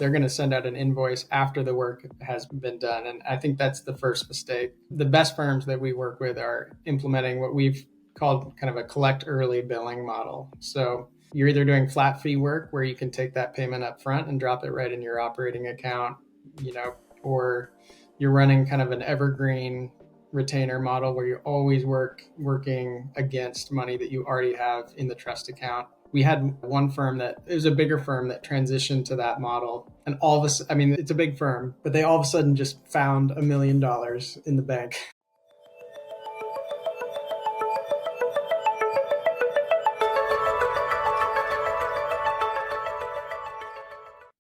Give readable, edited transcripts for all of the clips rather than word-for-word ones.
they're going to send out an invoice after the work has been done. And I think that's the first mistake. The best firms that we work with are implementing what we've called kind of a collect early billing model. So you're either doing flat fee work where you can take that payment up front and drop it right in your operating account, or you're running kind of an evergreen retainer model where you're always working against money that you already have in the trust account. We had one firm that it was a bigger firm that transitioned to that model. And all of a sudden, I mean, it's a big firm, but they all of a sudden just found $1 million in the bank.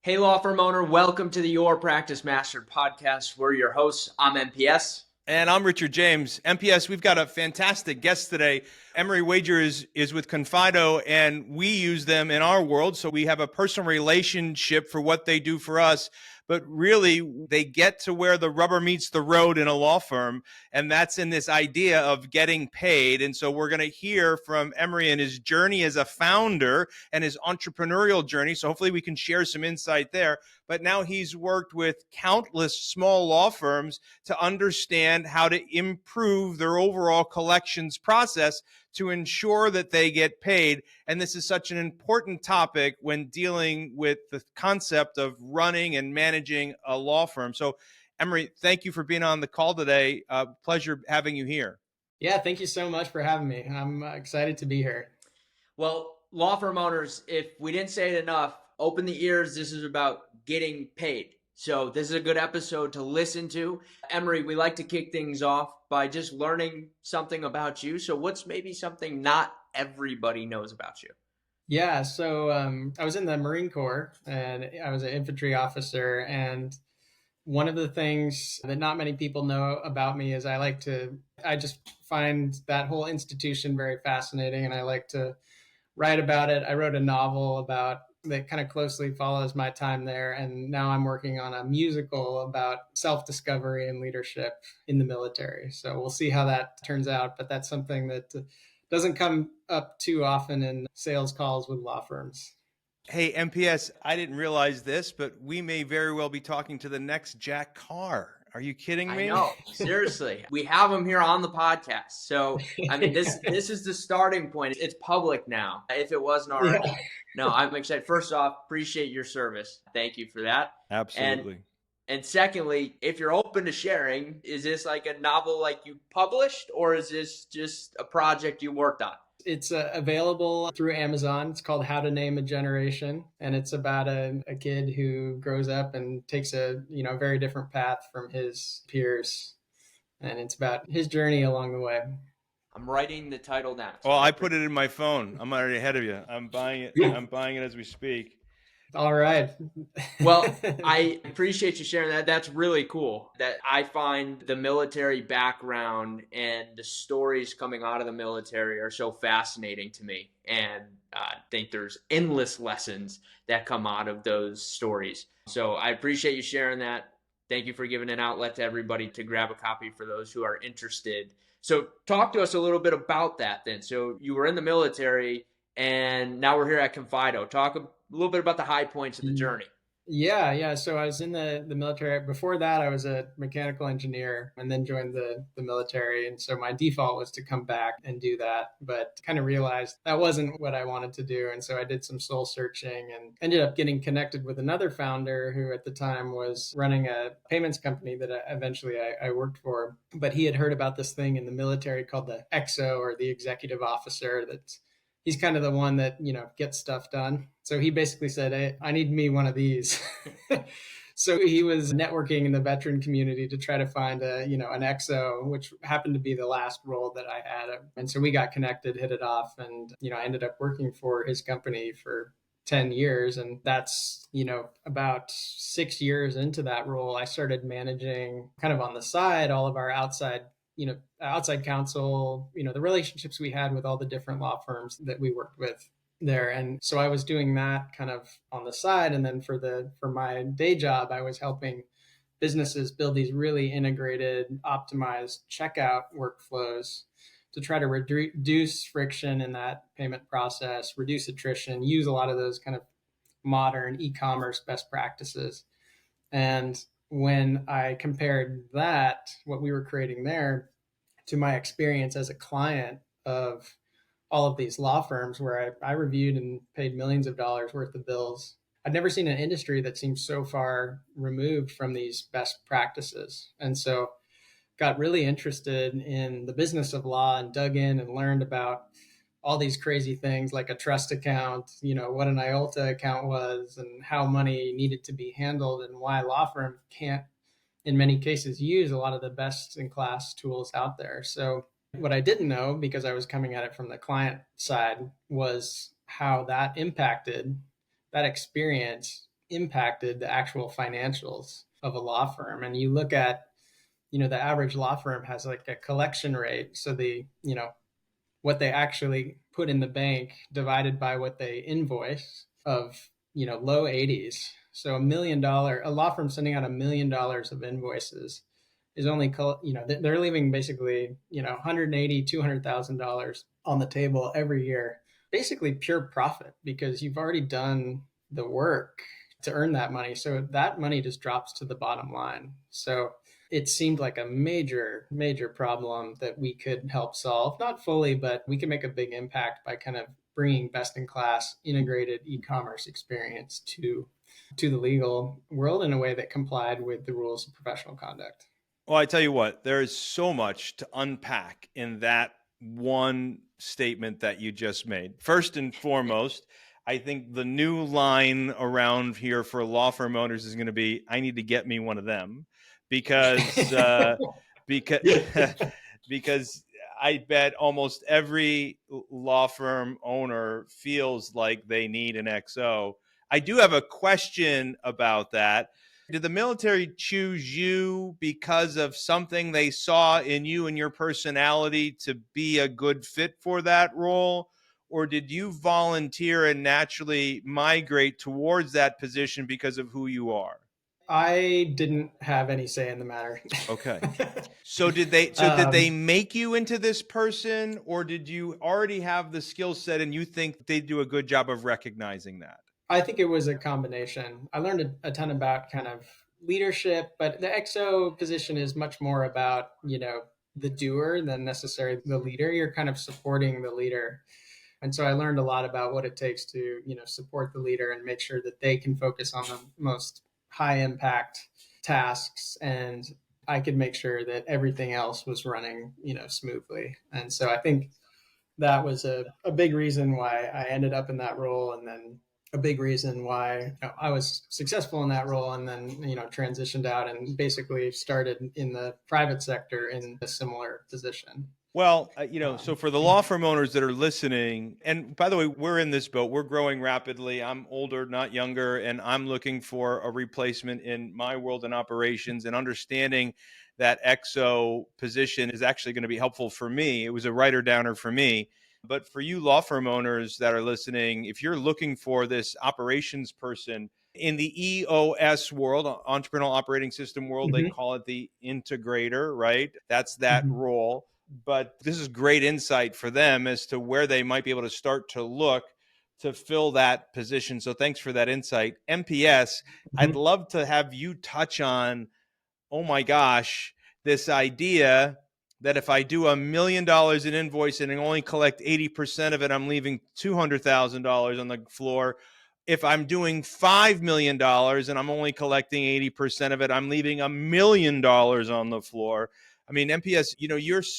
Hey, law firm owner, welcome to the Your Practice Mastered podcast. We're your hosts. I'm MPS. And I'm Richard James. MPS, we've got a fantastic guest today. Emery Wager is with Confido, and we use them in our world. So we have a personal relationship for what they do for us. But really, they get to where the rubber meets the road in a law firm, and that's in this idea of getting paid. And so we're going to hear from Emery and his journey as a founder and his entrepreneurial journey. So hopefully we can share some insight there. But now he's worked with countless small law firms to understand how to improve their overall collections process to ensure that they get paid. And this is such an important topic when dealing with the concept of running and managing a law firm. So, Emery, thank you for being on the call today. Pleasure having you here. Yeah, thank you so much for having me. I'm excited to be here. Well, law firm owners, if we didn't say it enough, open the ears. This is about getting paid. So this is a good episode to listen to. Emery, we like to kick things off by just learning something about you. So what's maybe something not everybody knows about you? Yeah, so I was in the Marine Corps and I was an infantry officer. And one of the things that not many people know about me is I just find that whole institution very fascinating, and I like to write about it. I wrote a novel that kind of closely follows my time there. And now I'm working on a musical about self-discovery and leadership in the military. So we'll see how that turns out. But that's something that doesn't come up too often in sales calls with law firms. Hey, MPS, I didn't realize this, but we may very well be talking to the next Jack Carr. Are you kidding me? I know, seriously. We have him here on the podcast. So, I mean, this is the starting point. It's public now, if it wasn't already. Yeah. No, I'm excited. First off, appreciate your service. Thank you for that. Absolutely. And secondly, if you're open to sharing, is this like a novel like you published, or is this just a project you worked on? It's available through Amazon. It's called How to Name a Generation. And it's about a kid who grows up and takes a very different path from his peers. And it's about his journey along the way. I'm writing the title down. Well, I put it in my phone. I'm already ahead of you. I'm buying it. I'm buying it as we speak. All right. Well, I appreciate you sharing that. That's really cool. That I find the military background and the stories coming out of the military are so fascinating to me. And I think there's endless lessons that come out of those stories. So I appreciate you sharing that. Thank you for giving an outlet to everybody to grab a copy for those who are interested. So talk to us a little bit about that then. So you were in the military and now we're here at Confido. Talk a little bit about the high points of the journey. Yeah. So I was in the military. Before that, I was a mechanical engineer and then joined the military. And so my default was to come back and do that, but kind of realized that wasn't what I wanted to do. And so I did some soul searching and ended up getting connected with another founder who at the time was running a payments company that eventually I worked for. But he had heard about this thing in the military called the EXO, or the executive officer. He's kind of the one that, gets stuff done. So he basically said, hey, I need me one of these. So he was networking in the veteran community to try to find an EXO, which happened to be the last role that I had. And so we got connected, hit it off. And, I ended up working for his company for 10 years. And that's, about 6 years into that role, I started managing kind of on the side all of our outside counsel, the relationships we had with all the different law firms that we worked with there. And so I was doing that kind of on the side. And then for my day job, I was helping businesses build these really integrated, optimized checkout workflows to try to reduce friction in that payment process, reduce attrition, use a lot of those kind of modern e-commerce best practices. And when I compared that, what we were creating there, to my experience as a client of all of these law firms where I reviewed and paid millions of dollars worth of bills, I'd never seen an industry that seems so far removed from these best practices. And so got really interested in the business of law and dug in and learned about all these crazy things like a trust account, what an IOLTA account was and how money needed to be handled and why law firms can't, in many cases, use a lot of the best in class tools out there. So what I didn't know, because I was coming at it from the client side, was how that experience impacted the actual financials of a law firm. And you look at, the average law firm has like a collection rate. So what they actually put in the bank divided by what they invoice of, low 80s. So a law firm sending out $1 million of invoices is only, they're leaving basically, 180, $200,000 on the table every year, basically pure profit because you've already done the work to earn that money. So that money just drops to the bottom line. So it seemed like a major, major problem that we could help solve. Not fully, but we can make a big impact by kind of bringing best in class integrated e-commerce experience to the legal world in a way that complied with the rules of professional conduct. Well, I tell you what, there is so much to unpack in that one statement that you just made. First and foremost, I think the new line around here for law firm owners is going to be, I need to get me one of them because because because I bet almost every law firm owner feels like they need an XO. I do have a question about that. Did the military choose you because of something they saw in you and your personality to be a good fit for that role? Or did you volunteer and naturally migrate towards that position because of who you are? I didn't have any say in the matter. Okay. So did they make you into this person, or did you already have the skill set and you think they do a good job of recognizing that? I think it was a combination. I learned a ton about kind of leadership, but the XO position is much more about, the doer than necessarily the leader. You're kind of supporting the leader. And so I learned a lot about what it takes to, support the leader and make sure that they can focus on the most high impact tasks. And I could make sure that everything else was running, smoothly. And so I think that was a big reason why I ended up in that role. And then a big reason why I was successful in that role and then, transitioned out and basically started in the private sector in a similar position. Well, so for the law firm owners that are listening, and by the way, we're in this boat, we're growing rapidly. I'm older, not younger, and I'm looking for a replacement in my world in operations and understanding that XO position is actually going to be helpful for me. It was a writer downer for me. But for you law firm owners that are listening, if you're looking for this operations person in the EOS world, entrepreneurial operating system world, they call it the integrator, right? That's that role. But this is great insight for them as to where they might be able to start to look to fill that position. So thanks for that insight. MPS, I'd love to have you touch on, oh my gosh, this idea that if I do $1 million in invoicing and only collect 80% of it, I'm leaving $200,000 on the floor. If I'm doing $5 million and I'm only collecting 80% of it, I'm leaving $1 million on the floor. I mean, MPS,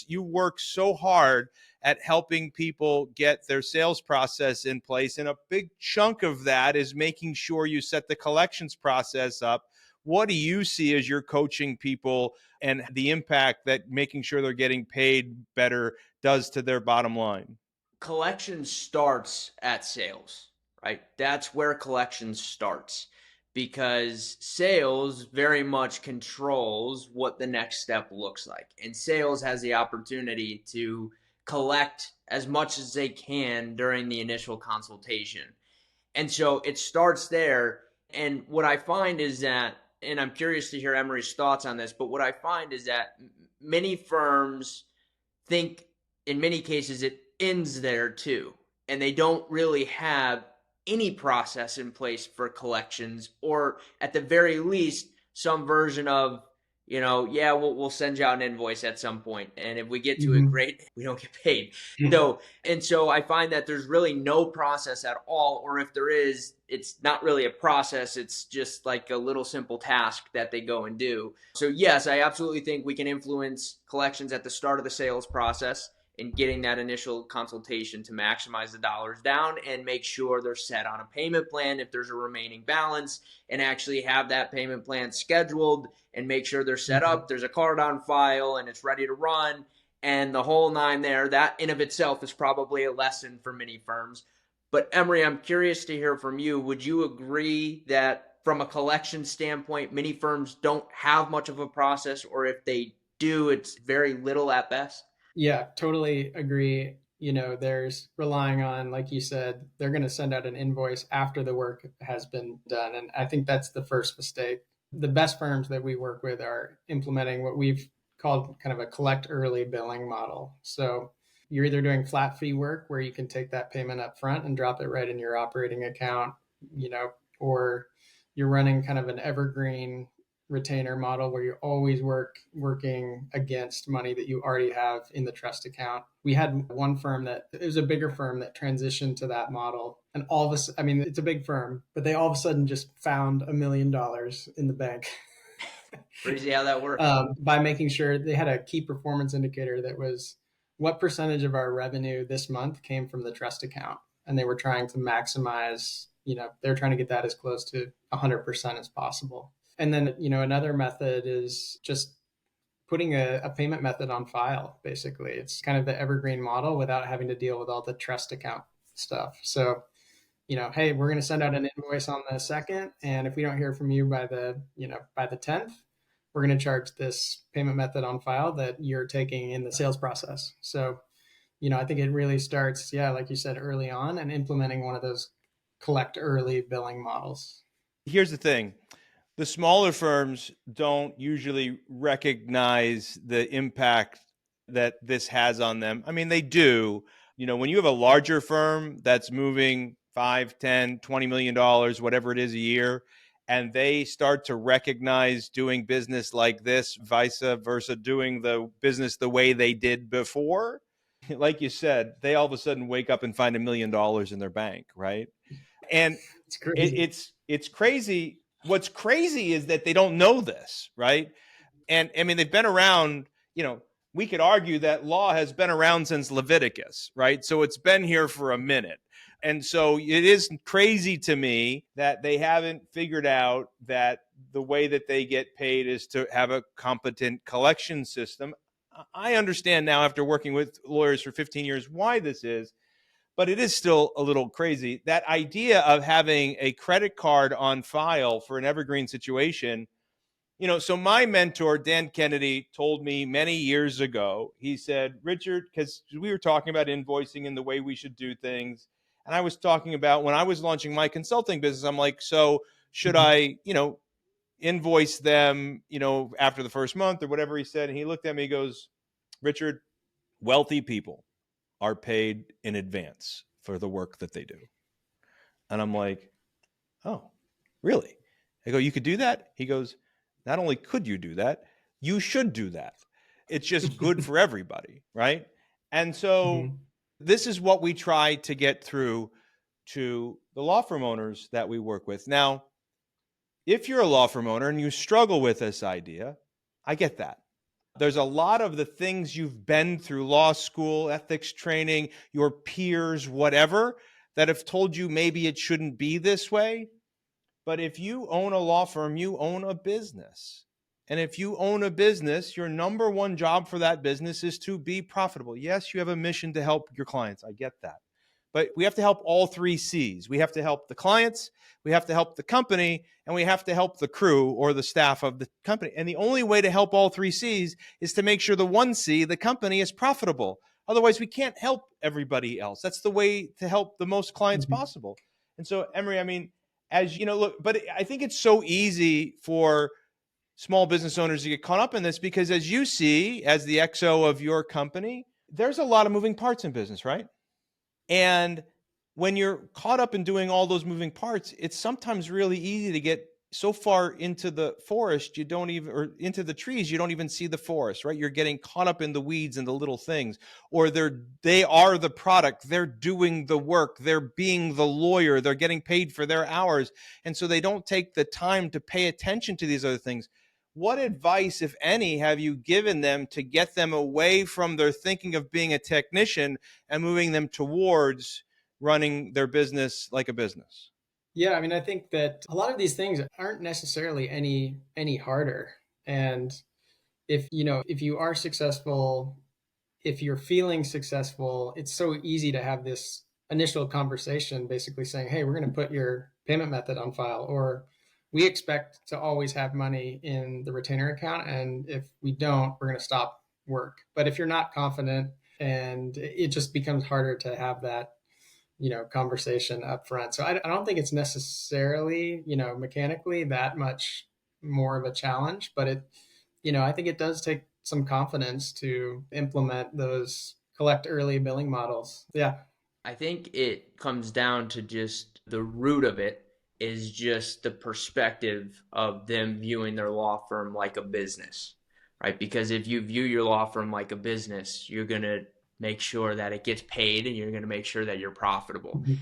you work so hard at helping people get their sales process in place. And a big chunk of that is making sure you set the collections process up. What do you see as you're coaching people and the impact that making sure they're getting paid better does to their bottom line? Collection starts at sales, right? That's where collection starts because sales very much controls what the next step looks like. And sales has the opportunity to collect as much as they can during the initial consultation. And so it starts there. And what I find is that, and I'm curious to hear Emery's thoughts on this, but what I find is that many firms think in many cases it ends there too. And they don't really have any process in place for collections, or at the very least, some version of, yeah, we'll send you out an invoice at some point. And if we get to it, Mm-hmm. great, we don't get paid. So I find that there's really no process at all, or if there is, it's not really a process. It's just like a little simple task that they go and do. So yes, I absolutely think we can influence collections at the start of the sales process and getting that initial consultation to maximize the dollars down and make sure they're set on a payment plan if there's a remaining balance, and actually have that payment plan scheduled and make sure they're set Mm-hmm. up. There's a card on file and it's ready to run and the whole nine there. That in of itself is probably a lesson for many firms. But Emery, I'm curious to hear from you. Would you agree that from a collection standpoint, many firms don't have much of a process, or if they do, it's very little at best? Yeah, totally agree. There's relying on, like you said, they're going to send out an invoice after the work has been done. And I think that's the first mistake. The best firms that we work with are implementing what we've called kind of a collect early billing model. So you're either doing flat fee work where you can take that payment up front and drop it right in your operating account, or you're running kind of an evergreen retainer model where you're always working against money that you already have in the trust account. We had one firm that it was a bigger firm that transitioned to that model, and all of a sudden, I mean, it's a big firm, but they all of a sudden just found $1 million in the bank. Crazy how that works. By making sure they had a key performance indicator that was what percentage of our revenue this month came from the trust account, and they were trying to maximize. They're trying to get that as close to 100% as possible. And then, another method is just putting a payment method on file, basically. It's kind of the evergreen model without having to deal with all the trust account stuff. So, hey, we're going to send out an invoice on the 2nd. And if we don't hear from you by the 10th, we're going to charge this payment method on file that you're taking in the sales process. So, I think it really starts, yeah, like you said, early on, and implementing one of those collect early billing models. Here's the thing. The smaller firms don't usually recognize the impact that this has on them. I mean, they do. When you have a larger firm that's moving 5, 10, $20 million, whatever it is a year, and they start to recognize doing business like this, vice versa, doing the business the way they did before, like you said, they all of a sudden wake up and find $1 million in their bank, right? And It's crazy. it's crazy. What's crazy is that they don't know this, right? And I mean, they've been around. We could argue that law has been around since Leviticus, right? So it's been here for a minute. And so it is crazy to me that they haven't figured out that the way that they get paid is to have a competent collection system. I understand now, after working with lawyers for 15 years, why this is, but it is still a little crazy. That idea of having a credit card on file for an evergreen situation, so my mentor, Dan Kennedy, told me many years ago, he said, Richard, because we were talking about invoicing and the way we should do things. And I was talking about when I was launching my consulting business, I'm like, so should Mm-hmm. I, invoice them, after the first month or whatever he said? And he looked at me, he goes, Richard, wealthy people are paid in advance for the work that they do. And I'm like, oh, really? I go, you could do that? He goes, not only could you do that, you should do that. It's just good for everybody, right? And so Mm-hmm. this is what we try to get through to the law firm owners that we work with. Now, if you're a law firm owner and you struggle with this idea, I get that. There's a lot of the things you've been through, law school, ethics training, your peers, whatever, that have told you maybe it shouldn't be this way. But if you own a law firm, you own a business. And if you own a business, your number one job for that business is to be profitable. Yes, you have a mission to help your clients. I get that. But we have to help all three C's. We have to help the clients, we have to help the company, and we have to help the crew or the staff of the company. And the only way to help all three C's is to make sure the one C, the company, is profitable. Otherwise, we can't help everybody else. That's the way to help the most clients Mm-hmm. possible. And so, Emery, I mean, as you know, look, but I think it's so easy for small business owners to get caught up in this because, as you see, as the XO of your company, there's a lot of moving parts in business, right? And when you're caught up in doing all those moving parts, it's sometimes really easy to get so far into the forest, you don't even, or into the trees, you don't even see the forest, right? You're getting caught up in the weeds and the little things, or they are the product, they're doing the work, they're being the lawyer, they're getting paid for their hours. And so they don't take the time to pay attention to these other things. What advice, if any, have you given them to get them away from their thinking of being a technician and moving them towards running their business like a business? Yeah, I mean, I think that a lot of these things aren't necessarily any harder. And if you are successful, if you're feeling successful, it's so easy to have this initial conversation basically saying, "Hey, we're going to put your payment method on file," or "We expect to always have money in the retainer account, and if we don't, we're going to stop work." But if you're not confident, and it just becomes harder to have that conversation up front. So I don't think it's necessarily mechanically that much more of a challenge, but I think it does take some confidence to implement those collect early billing models. Yeah. I think it comes down to just the root of it is just the perspective of them viewing their law firm like a business, right? Because if you view your law firm like a business, you're going to make sure that it gets paid and you're going to make sure that you're profitable. Mm-hmm.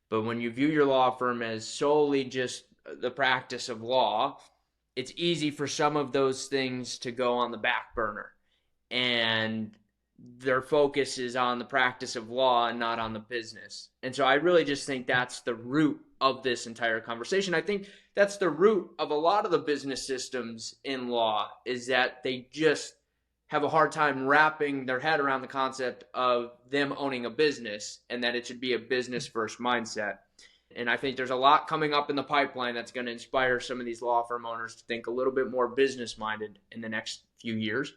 But when you view your law firm as solely just the practice of law, it's easy for some of those things to go on the back burner. And their focus is on the practice of law and not on the business. And so I really just think that's the root of this entire conversation. I think that's the root of a lot of the business systems in law, is that they just have a hard time wrapping their head around the concept of them owning a business and that it should be a business first mindset. And I think there's a lot coming up in the pipeline that's going to inspire some of these law firm owners to think a little bit more business minded in the next few years.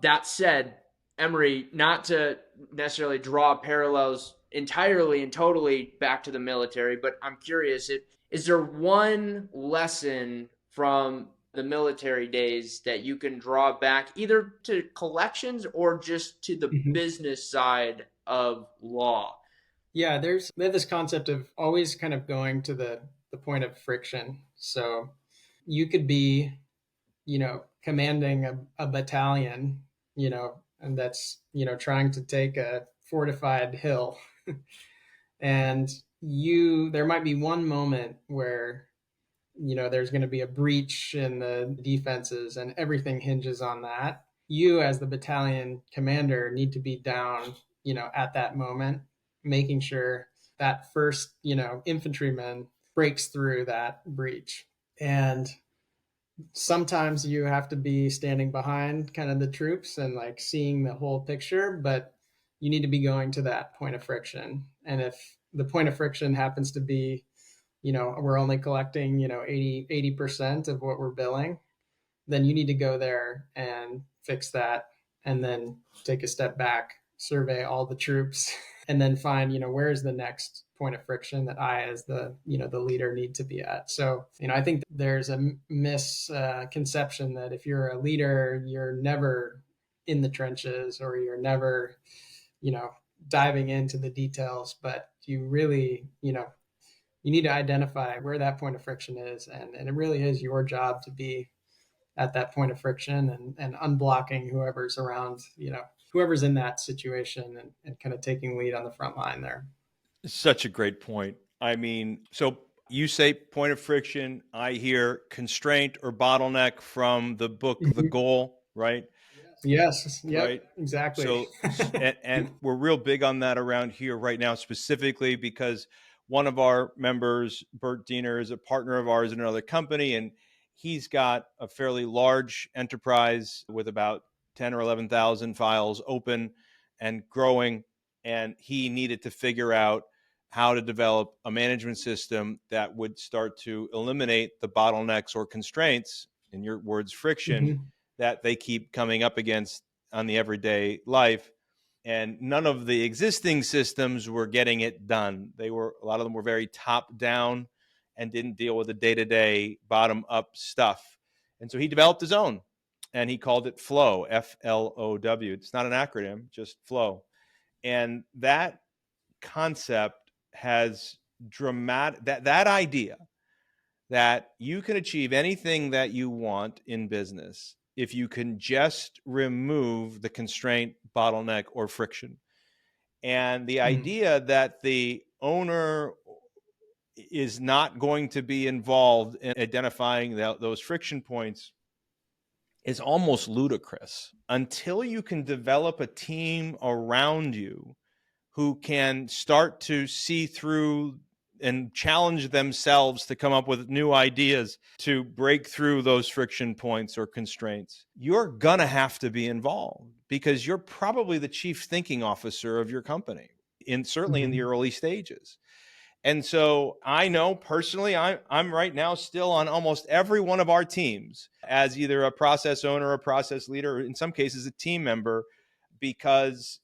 That said, Emery, not to necessarily draw parallels entirely and totally back to the military, but I'm curious, is there one lesson from the military days that you can draw back either to collections or just to the Mm-hmm. business side of law? Yeah, they have this concept of always kind of going to the point of friction. So you could be, commanding a battalion, and that's, trying to take a fortified hill. And there might be one moment where, there's going to be a breach in the defenses and everything hinges on that. You, as the battalion commander, need to be down, at that moment, making sure that first, infantryman breaks through that breach. And sometimes you have to be standing behind kind of the troops and like seeing the whole picture, but you need to be going to that point of friction. And if the point of friction happens to be, we're only collecting, 80% of what we're billing, then you need to go there and fix that, and then take a step back, survey all the troops, and then find, where's the next point of friction that I, as the leader, need to be at. So, I think there's a misconception that if you're a leader, you're never in the trenches or you're never, diving into the details, but you really, you need to identify where that point of friction is. And it really is your job to be at that point of friction and unblocking whoever's around, whoever's in that situation, and kind of taking lead on the front line there. Such a great point. I mean, so you say point of friction, I hear constraint or bottleneck from the book, The Mm-hmm. Goal, right? Yes. Yep. Right. Exactly. So, and we're real big on that around here right now, specifically because one of our members, Bert Diener, is a partner of ours in another company, and he's got a fairly large enterprise with about 10 or 11,000 files open and growing. And he needed to figure out how to develop a management system that would start to eliminate the bottlenecks or constraints, in your words, friction, Mm-hmm. that they keep coming up against on the everyday life. And none of the existing systems were getting it done. A lot of them were very top down and didn't deal with the day-to-day bottom up stuff. And so he developed his own, and he called it Flow, FLOW. It's not an acronym, just Flow. And that concept has that idea that you can achieve anything that you want in business if you can just remove the constraint, bottleneck, or friction. And the idea that the owner is not going to be involved in identifying those friction points is almost ludicrous until you can develop a team around you who can start to see through and challenge themselves to come up with new ideas to break through those friction points or constraints. You're going to have to be involved because you're probably the chief thinking officer of your company, certainly in the early stages. And so I know personally, I'm right now still on almost every one of our teams as either a process owner, a process leader, or in some cases a team member, because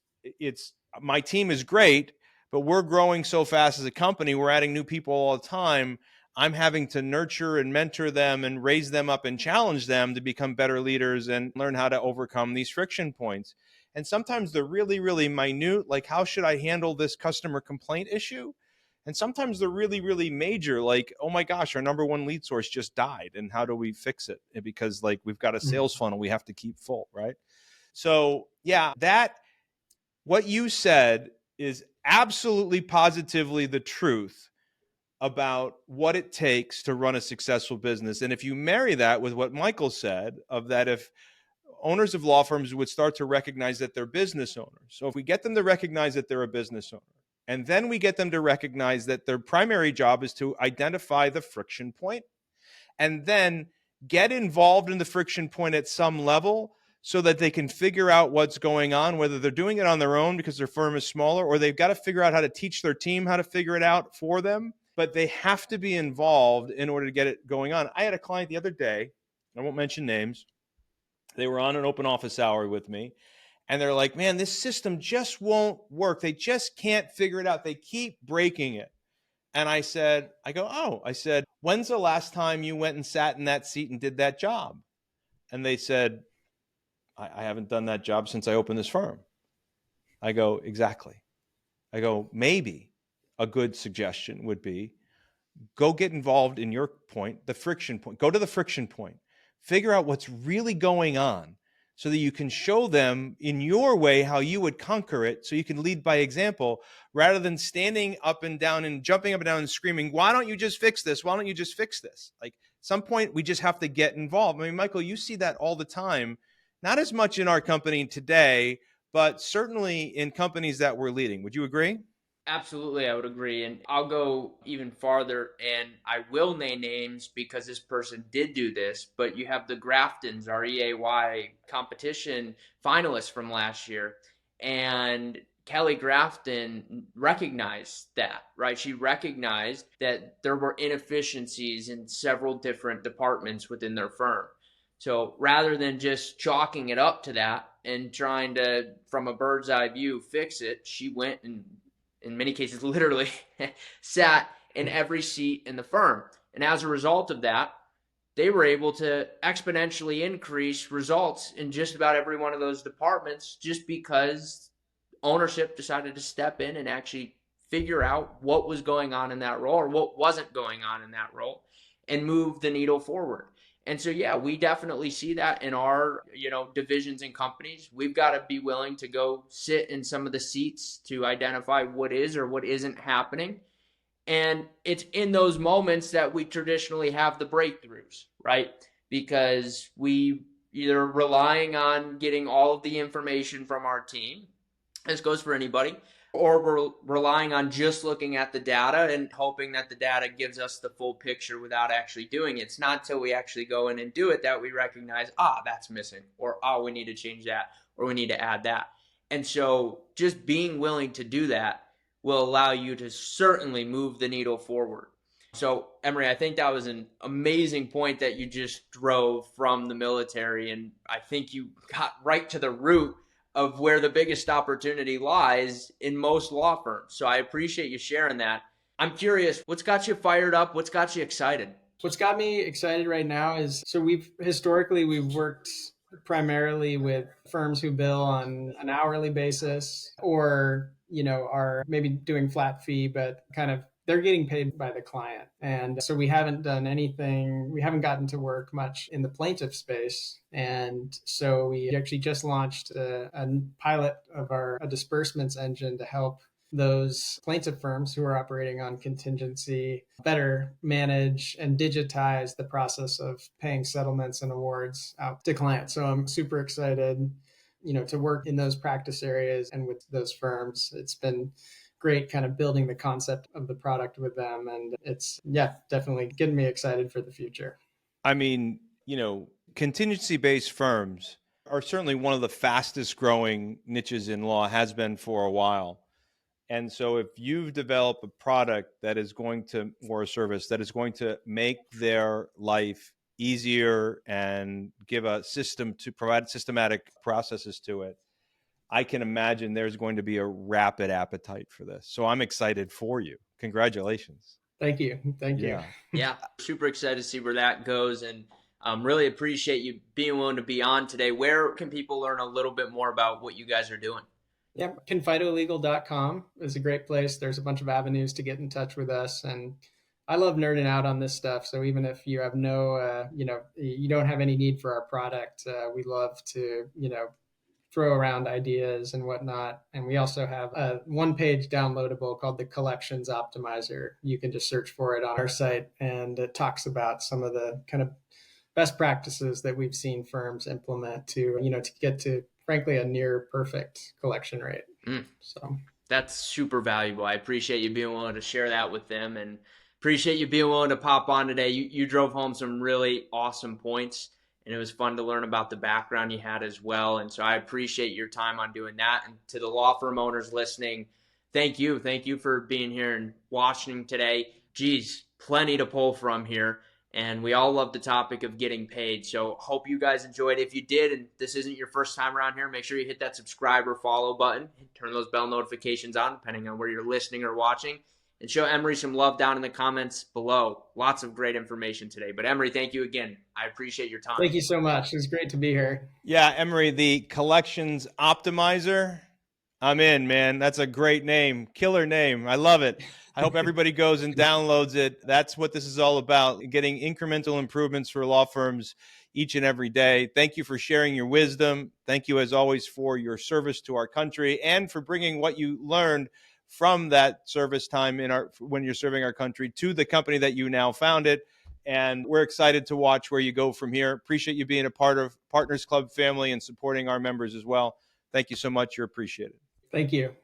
my team is great, but we're growing so fast as a company. We're adding new people all the time. I'm having to nurture and mentor them and raise them up and challenge them to become better leaders and learn how to overcome these friction points. And sometimes they're really, really minute, like how should I handle this customer complaint issue? And sometimes they're really, really major, like, oh my gosh, our number one lead source just died. And how do we fix it? Because like we've got a sales funnel we have to keep full, right? So yeah, what you said is absolutely positively the truth about what it takes to run a successful business. And if you marry that with what Michael said, of that if owners of law firms would start to recognize that they're business owners. So if we get them to recognize that they're a business owner, and then we get them to recognize that their primary job is to identify the friction point and then get involved in the friction point at some level so that they can figure out what's going on, whether they're doing it on their own because their firm is smaller, or they've got to figure out how to teach their team how to figure it out for them. But they have to be involved in order to get it going on. I had a client the other day, I won't mention names. They were on an open office hour with me. And they're like, man, this system just won't work. They just can't figure it out. They keep breaking it. And I said, when's the last time you went and sat in that seat and did that job? And they said, I haven't done that job since I opened this firm. I go, exactly. I go, maybe a good suggestion would be go get involved in your point, the friction point. Go to the friction point. Figure out what's really going on so that you can show them in your way how you would conquer it, so you can lead by example rather than standing up and down and jumping up and down and screaming, why don't you just fix this? Why don't you just fix this? Like, some point we just have to get involved. I mean, Michael, you see that all the time, not as much in our company today, but certainly in companies that we're leading. Would you agree? Absolutely, I would agree. And I'll go even farther, and I will name names because this person did do this, but you have the Graftons, our EAY competition finalists from last year. And Kelly Grafton recognized that, right? She recognized that there were inefficiencies in several different departments within their firm. So rather than just chalking it up to that and trying to, from a bird's eye view, fix it, she went and in many cases literally sat in every seat in the firm. And as a result of that, they were able to exponentially increase results in just about every one of those departments, just because ownership decided to step in and actually figure out what was going on in that role or what wasn't going on in that role and move the needle forward. And so, yeah, we definitely see that in our, divisions and companies. We've got to be willing to go sit in some of the seats to identify what is or what isn't happening. And it's in those moments that we traditionally have the breakthroughs, right? Because we either relying on getting all of the information from our team, this goes for anybody, or we're relying on just looking at the data and hoping that the data gives us the full picture without actually doing it. It's not until we actually go in and do it that we recognize, that's missing, or we need to change that, or we need to add that. And so just being willing to do that will allow you to certainly move the needle forward. So, Emery, I think that was an amazing point that you just drove from the military, and I think you got right to the root of where the biggest opportunity lies in most law firms. So I appreciate you sharing that. I'm curious, what's got you fired up? What's got you excited? What's got me excited right now is, so we've worked primarily with firms who bill on an hourly basis or are maybe doing flat fee, but kind of they're getting paid by the client. And so we haven't done anything, we haven't gotten to work much in the plaintiff space. And so we actually just launched a pilot of a disbursements engine to help those plaintiff firms who are operating on contingency better manage and digitize the process of paying settlements and awards out to clients. So I'm super excited, to work in those practice areas and with those firms. It's been great kind of building the concept of the product with them. And it's, definitely getting me excited for the future. I mean, contingency-based firms are certainly one of the fastest growing niches in law, has been for a while. And so if you've developed a product that is going to, or a service that is going to make their life easier and give a system to provide systematic processes to it, I can imagine there's going to be a rapid appetite for this. So I'm excited for you. Congratulations. Thank you. Thank you. Yeah, super excited to see where that goes. And really appreciate you being willing to be on today. Where can people learn a little bit more about what you guys are doing? Yeah, confidolegal.com is a great place. There's a bunch of avenues to get in touch with us. And I love nerding out on this stuff. So even if you have you don't have any need for our product, we love to, throw around ideas and whatnot. And we also have a one-page downloadable called the Collections Optimizer. You can just search for it on our site, and it talks about some of the kind of best practices that we've seen firms implement to get to, frankly, a near perfect collection rate. So that's super valuable. I appreciate you being willing to share that with them, and appreciate you being willing to pop on today. You drove home some really awesome points, and it was fun to learn about the background you had as well. And so I appreciate your time on doing that. And to the law firm owners listening, thank you. Thank you for being here and watching today. Geez, plenty to pull from here. And we all love the topic of getting paid. So hope you guys enjoyed. If you did, and this isn't your first time around here, make sure you hit that subscribe or follow button. Turn those bell notifications on, depending on where you're listening or watching. And show Emery some love down in the comments below. Lots of great information today. But Emery, thank you again. I appreciate your time. Thank you so much. It was great to be here. Yeah, Emery, the Collections Optimizer. I'm in, man. That's a great name. Killer name. I love it. I hope everybody goes and downloads it. That's what this is all about, getting incremental improvements for law firms each and every day. Thank you for sharing your wisdom. Thank you, as always, for your service to our country and for bringing what you learned from that service time when you're serving our country to the company that you now founded. And we're excited to watch where you go from here. Appreciate you being a part of Partners Club family and supporting our members as well. Thank you so much. You're appreciated. Thank you.